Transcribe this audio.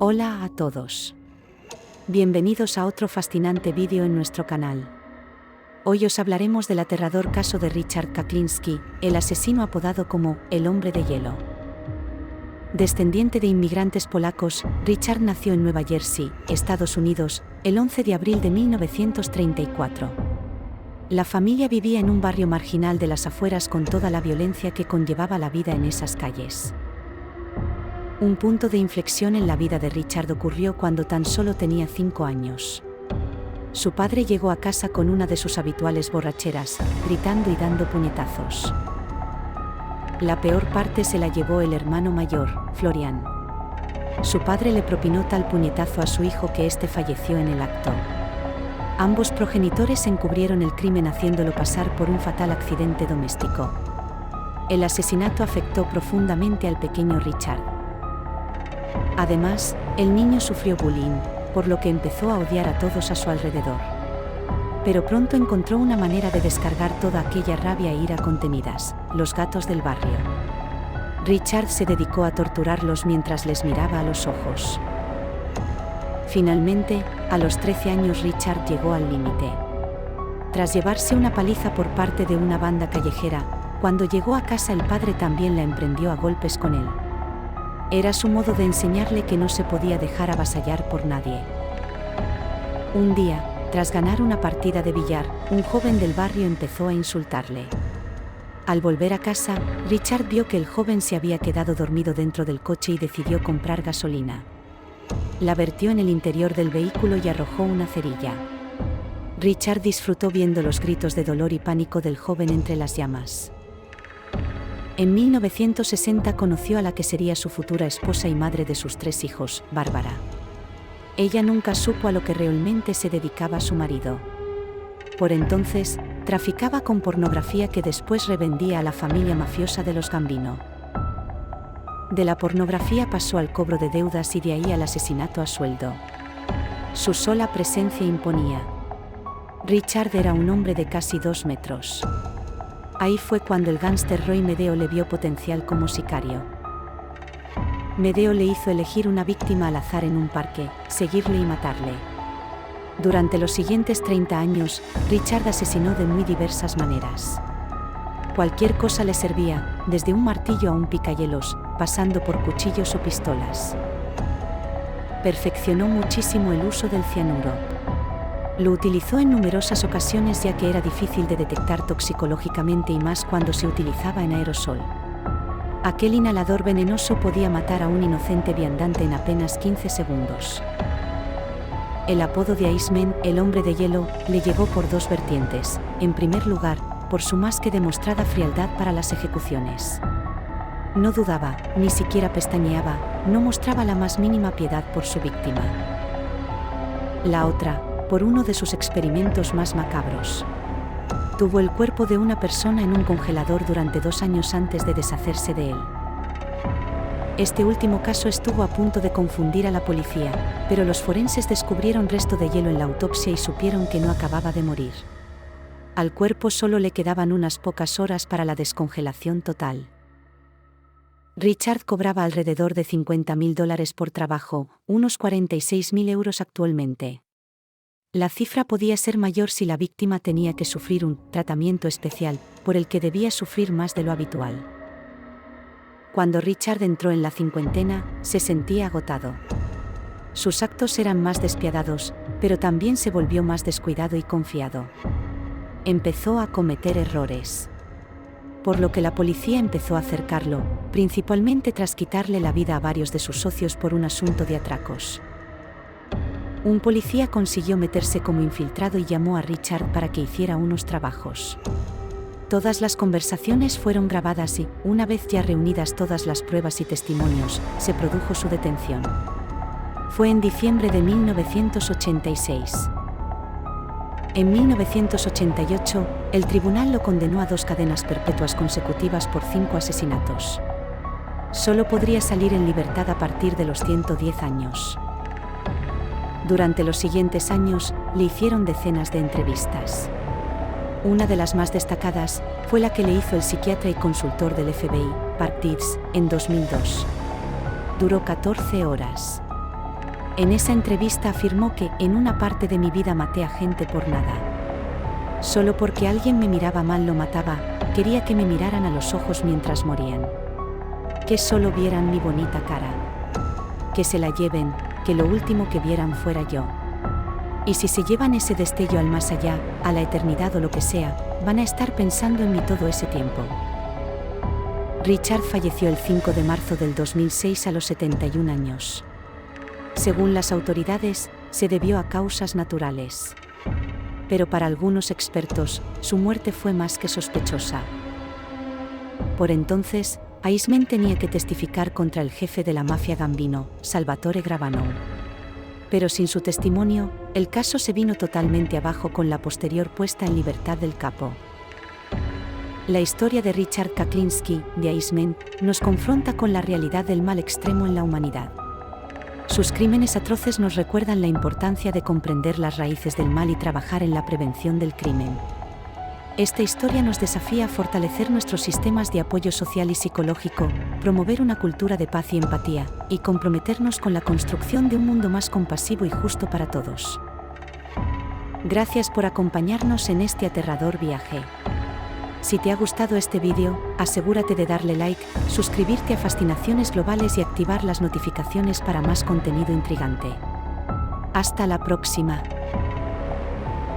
Hola a todos. Bienvenidos a otro fascinante vídeo en nuestro canal. Hoy os hablaremos del aterrador caso de Richard Kuklinski, el asesino apodado como el Hombre de Hielo. Descendiente de inmigrantes polacos, Richard nació en Nueva Jersey, Estados Unidos, el 11 de abril de 1934. La familia vivía en un barrio marginal de las afueras con toda la violencia que conllevaba la vida en esas calles. Un punto de inflexión en la vida de Richard ocurrió cuando tan solo tenía 5 años. Su padre llegó a casa con una de sus habituales borracheras, gritando y dando puñetazos. La peor parte se la llevó el hermano mayor, Florian. Su padre le propinó tal puñetazo a su hijo que éste falleció en el acto. Ambos progenitores encubrieron el crimen haciéndolo pasar por un fatal accidente doméstico. El asesinato afectó profundamente al pequeño Richard. Además, el niño sufrió bullying, por lo que empezó a odiar a todos a su alrededor. Pero pronto encontró una manera de descargar toda aquella rabia e ira contenidas: los gatos del barrio. Richard se dedicó a torturarlos mientras les miraba a los ojos. Finalmente, a los 13 años Richard llegó al límite. Tras llevarse una paliza por parte de una banda callejera, cuando llegó a casa el padre también la emprendió a golpes con él. Era su modo de enseñarle que no se podía dejar avasallar por nadie. Un día, tras ganar una partida de billar, un joven del barrio empezó a insultarle. Al volver a casa, Richard vio que el joven se había quedado dormido dentro del coche y decidió comprar gasolina. La vertió en el interior del vehículo y arrojó una cerilla. Richard disfrutó viendo los gritos de dolor y pánico del joven entre las llamas. En 1960 conoció a la que sería su futura esposa y madre de sus 3 hijos, Bárbara. Ella nunca supo a lo que realmente se dedicaba su marido. Por entonces, traficaba con pornografía que después revendía a la familia mafiosa de los Gambino. De la pornografía pasó al cobro de deudas y de ahí al asesinato a sueldo. Su sola presencia imponía. Richard era un hombre de casi 2 metros. Ahí fue cuando el gángster Roy Medeo le vio potencial como sicario. Medeo le hizo elegir una víctima al azar en un parque, seguirle y matarle. Durante los siguientes 30 años, Richard asesinó de muy diversas maneras. Cualquier cosa le servía, desde un martillo a un picahielos, pasando por cuchillos o pistolas. Perfeccionó muchísimo el uso del cianuro. Lo utilizó en numerosas ocasiones ya que era difícil de detectar toxicológicamente y más cuando se utilizaba en aerosol. Aquel inhalador venenoso podía matar a un inocente viandante en apenas 15 segundos. El apodo de Iceman, el Hombre de Hielo, le llegó por 2 vertientes. En primer lugar, por su más que demostrada frialdad para las ejecuciones. No dudaba, ni siquiera pestañeaba, no mostraba la más mínima piedad por su víctima. La otra, por uno de sus experimentos más macabros. Tuvo el cuerpo de una persona en un congelador durante 2 años antes de deshacerse de él. Este último caso estuvo a punto de confundir a la policía, pero los forenses descubrieron resto de hielo en la autopsia y supieron que no acababa de morir. Al cuerpo solo le quedaban unas pocas horas para la descongelación total. Richard cobraba alrededor de $50.000 por trabajo, unos 46.000 euros actualmente. La cifra podía ser mayor si la víctima tenía que sufrir un tratamiento especial, por el que debía sufrir más de lo habitual. Cuando Richard entró en la cincuentena, se sentía agotado. Sus actos eran más despiadados, pero también se volvió más descuidado y confiado. Empezó a cometer errores. Por lo que la policía empezó a acercarlo, principalmente tras quitarle la vida a varios de sus socios por un asunto de atracos. Un policía consiguió meterse como infiltrado y llamó a Richard para que hiciera unos trabajos. Todas las conversaciones fueron grabadas y, una vez ya reunidas todas las pruebas y testimonios, se produjo su detención. Fue en diciembre de 1986. En 1988, el tribunal lo condenó a 2 cadenas perpetuas consecutivas por 5 asesinatos. Solo podría salir en libertad a partir de los 110 años. Durante los siguientes años, le hicieron decenas de entrevistas. Una de las más destacadas fue la que le hizo el psiquiatra y consultor del FBI, Park Dietz, en 2002. Duró 14 horas. En esa entrevista afirmó que, en una parte de mi vida maté a gente por nada. Solo porque alguien me miraba mal lo mataba, quería que me miraran a los ojos mientras morían. Que solo vieran mi bonita cara. Que se la lleven, que lo último que vieran fuera yo. Y si se llevan ese destello al más allá, a la eternidad o lo que sea, van a estar pensando en mí todo ese tiempo. Richard falleció el 5 de marzo del 2006 a los 71 años. Según las autoridades, se debió a causas naturales. Pero para algunos expertos, su muerte fue más que sospechosa. Por entonces, Iceman tenía que testificar contra el jefe de la mafia Gambino, Salvatore Gravano. Pero sin su testimonio, el caso se vino totalmente abajo con la posterior puesta en libertad del capo. La historia de Richard Kuklinski, de Iceman, nos confronta con la realidad del mal extremo en la humanidad. Sus crímenes atroces nos recuerdan la importancia de comprender las raíces del mal y trabajar en la prevención del crimen. Esta historia nos desafía a fortalecer nuestros sistemas de apoyo social y psicológico, promover una cultura de paz y empatía, y comprometernos con la construcción de un mundo más compasivo y justo para todos. Gracias por acompañarnos en este aterrador viaje. Si te ha gustado este vídeo, asegúrate de darle like, suscribirte a Fascinaciones Globales y activar las notificaciones para más contenido intrigante. Hasta la próxima.